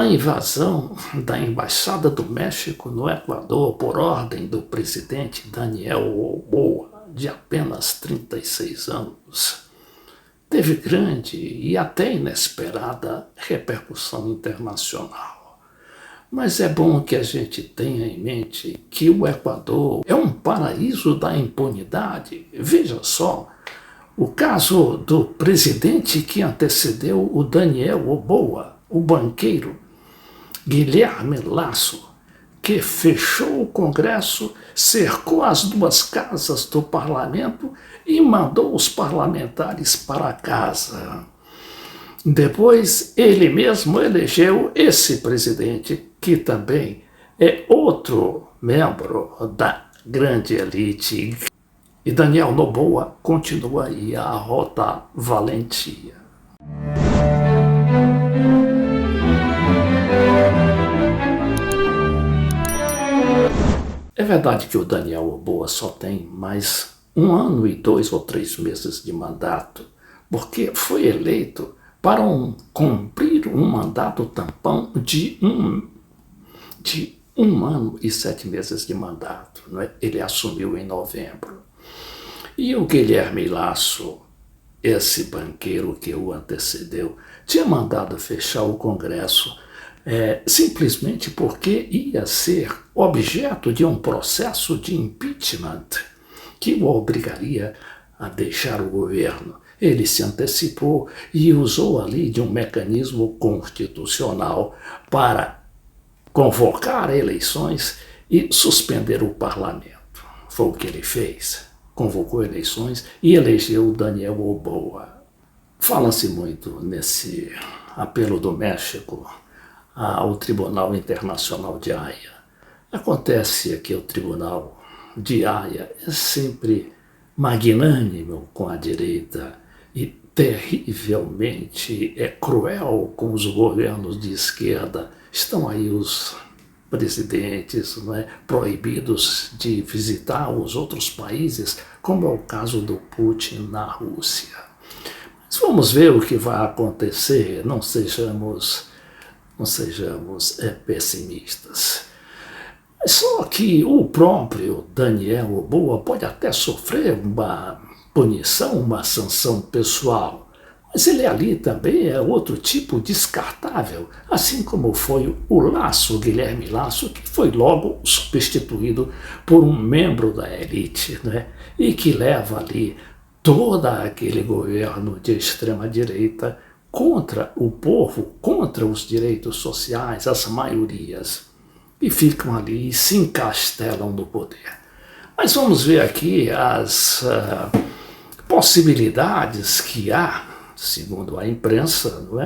A invasão da Embaixada do México no Equador por ordem do presidente Daniel Noboa, de apenas 36 anos, teve grande e até inesperada repercussão internacional. Mas é bom que a gente tenha em mente que o Equador é um paraíso da impunidade. Veja só, o caso do presidente que antecedeu o Daniel Noboa, o banqueiro Guilherme Lasso, que fechou o Congresso, cercou as duas casas do parlamento e mandou os parlamentares para casa. Depois, ele mesmo elegeu esse presidente, que também é outro membro da grande elite. E Daniel Noboa continua aí a rota valentia. É verdade que o Daniel Noboa só tem mais 1 ano e 2 ou 3 meses de mandato, porque foi eleito para cumprir um mandato tampão de um ano e 7 meses de mandato. Não é? Ele assumiu em novembro. E o Guilherme Lasso, esse banqueiro que o antecedeu, tinha mandado fechar o Congresso simplesmente porque ia ser objeto de um processo de impeachment que o obrigaria a deixar o governo. Ele se antecipou e usou ali de um mecanismo constitucional para convocar eleições e suspender o parlamento. Foi o que ele fez. Convocou eleições e elegeu o Daniel Noboa. Fala-se muito nesse apelo do México ao Tribunal Internacional de Haia. Acontece que o Tribunal de Haia é sempre magnânimo com a direita e terrivelmente cruel com os governos de esquerda. Estão aí os presidentes proibidos de visitar os outros países, como é o caso do Putin na Rússia. Mas vamos ver o que vai acontecer, não sejamos pessimistas. Só que o próprio Daniel Noboa pode até sofrer uma punição, uma sanção pessoal, mas ele ali também é outro tipo descartável, assim como foi o Lasso, o Guilherme Lasso, que foi logo substituído por um membro da elite, né? E que leva ali todo aquele governo de extrema-direita contra o povo, contra os direitos sociais, as maiorias, e ficam ali e se encastelam no poder. Mas vamos ver aqui as possibilidades que há, segundo a imprensa, não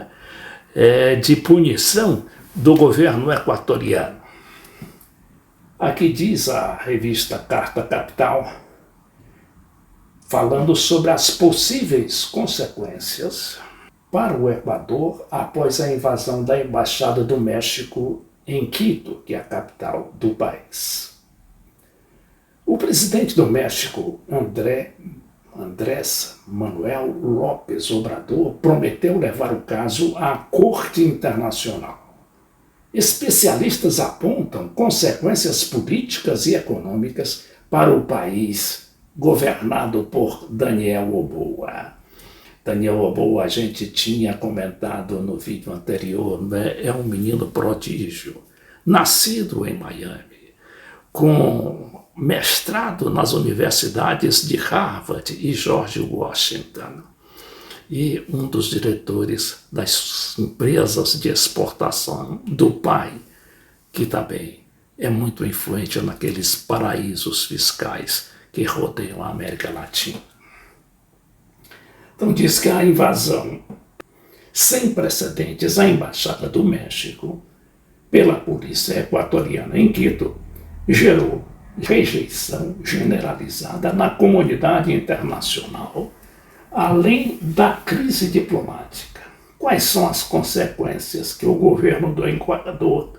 é, de punição do governo equatoriano. Aqui diz a revista Carta Capital, falando sobre as possíveis consequências para o Equador após a invasão da Embaixada do México em Quito, que é a capital do país. O presidente do México, Andrés Manuel López Obrador, prometeu levar o caso à Corte Internacional. Especialistas apontam consequências políticas e econômicas para o país governado por Daniel Noboa. Daniel Noboa, a gente tinha comentado no vídeo anterior, né? É um menino prodígio, nascido em Miami, com mestrado nas universidades de Harvard e George Washington, e um dos diretores das empresas de exportação do pai, que também é muito influente naqueles paraísos fiscais que rodeiam a América Latina. Então diz que a invasão sem precedentes à Embaixada do México pela polícia equatoriana em Quito gerou rejeição generalizada na comunidade internacional, além da crise diplomática. Quais são as consequências que o governo do Equador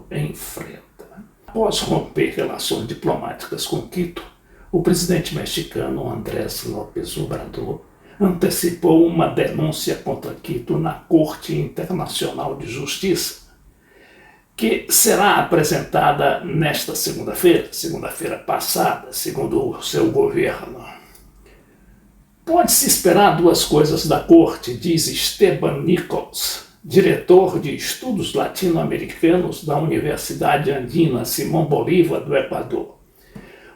enfrenta? Após romper relações diplomáticas com Quito, o presidente mexicano Andrés López Obrador antecipou uma denúncia contra Quito na Corte Internacional de Justiça, que será apresentada nesta segunda-feira passada, segundo o seu governo. Pode-se esperar duas coisas da corte, diz Esteban Nichols, diretor de estudos latino-americanos da Universidade Andina Simón Bolívar do Equador.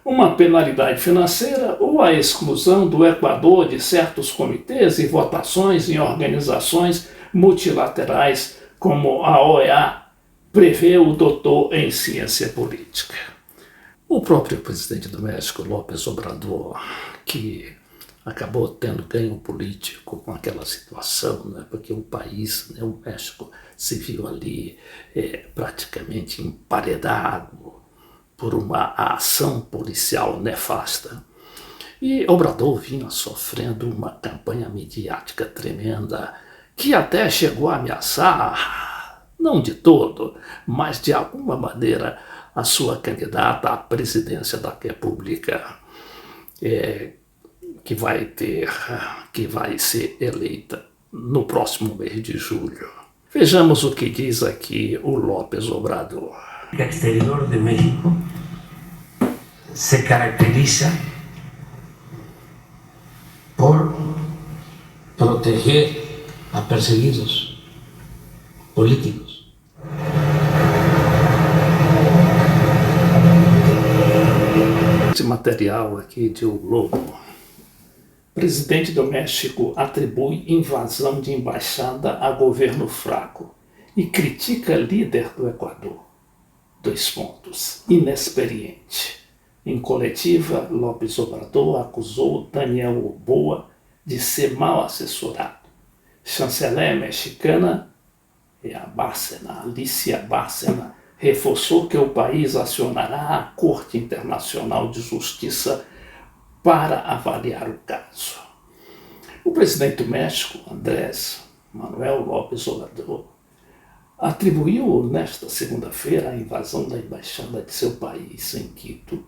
Uma penalidade financeira ou a exclusão do Equador de certos comitês e votações em organizações multilaterais como a OEA, prevê o doutor em ciência política. O próprio presidente do México, López Obrador, que acabou tendo ganho político com aquela situação, né, porque o país, né, o México, se viu ali praticamente emparedado por uma ação policial nefasta. E Obrador vinha sofrendo uma campanha midiática tremenda, que até chegou a ameaçar, não de todo, mas de alguma maneira, a sua candidata à presidência da República, que vai ser eleita no próximo mês de julho. Vejamos o que diz aqui o López Obrador. A política exterior de México se caracteriza por proteger a perseguidos políticos. Esse material aqui de O Globo. Presidente do México atribui invasão de embaixada a governo fraco e critica líder do Equador. Inexperiente. Em coletiva, López Obrador acusou Daniel Noboa de ser mal assessorado. Chanceler mexicana Alicia Bárcena, reforçou que o país acionará a Corte Internacional de Justiça para avaliar o caso. O presidente do México, Andrés Manuel López Obrador, atribuiu nesta segunda-feira a invasão da embaixada de seu país em Quito,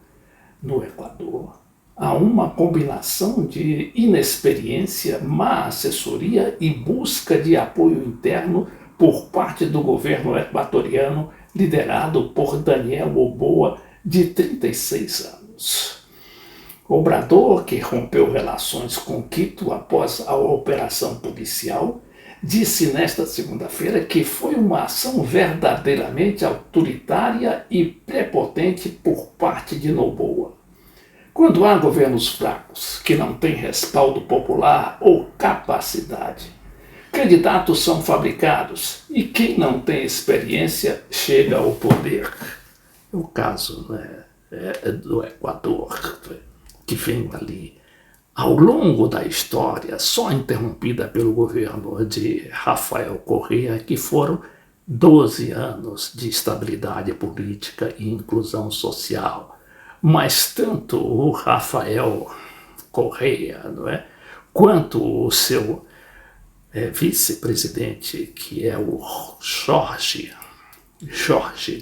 no Equador, a uma combinação de inexperiência, má assessoria e busca de apoio interno por parte do governo equatoriano, liderado por Daniel Noboa, de 36 anos. Obrador, que rompeu relações com Quito após a operação policial, disse nesta segunda-feira que foi uma ação verdadeiramente autoritária e prepotente por parte de Noboa. Quando há governos fracos, que não têm respaldo popular ou capacidade, candidatos são fabricados e quem não tem experiência chega ao poder. O caso, né, do Equador, que vem ali ao longo da história, só interrompida pelo governo de Rafael Correa, que foram 12 anos de estabilidade política e inclusão social. Mas tanto o Rafael Correa, não é, quanto o seu vice-presidente, que é o Jorge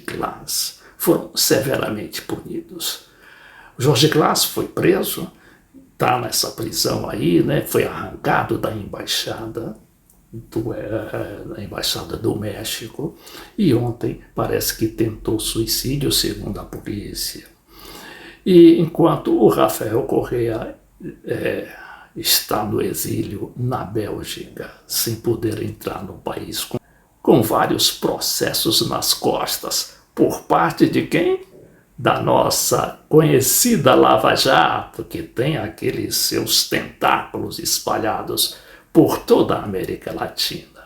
Glass, foram severamente punidos. Jorge Glass foi preso, está nessa prisão aí, né? Foi arrancado da embaixada do México e ontem parece que tentou suicídio, segundo a polícia. E enquanto o Rafael Correa está no exílio na Bélgica, sem poder entrar no país, com vários processos nas costas, por parte de quem? Da nossa conhecida Lava Jato, que tem aqueles seus tentáculos espalhados por toda a América Latina.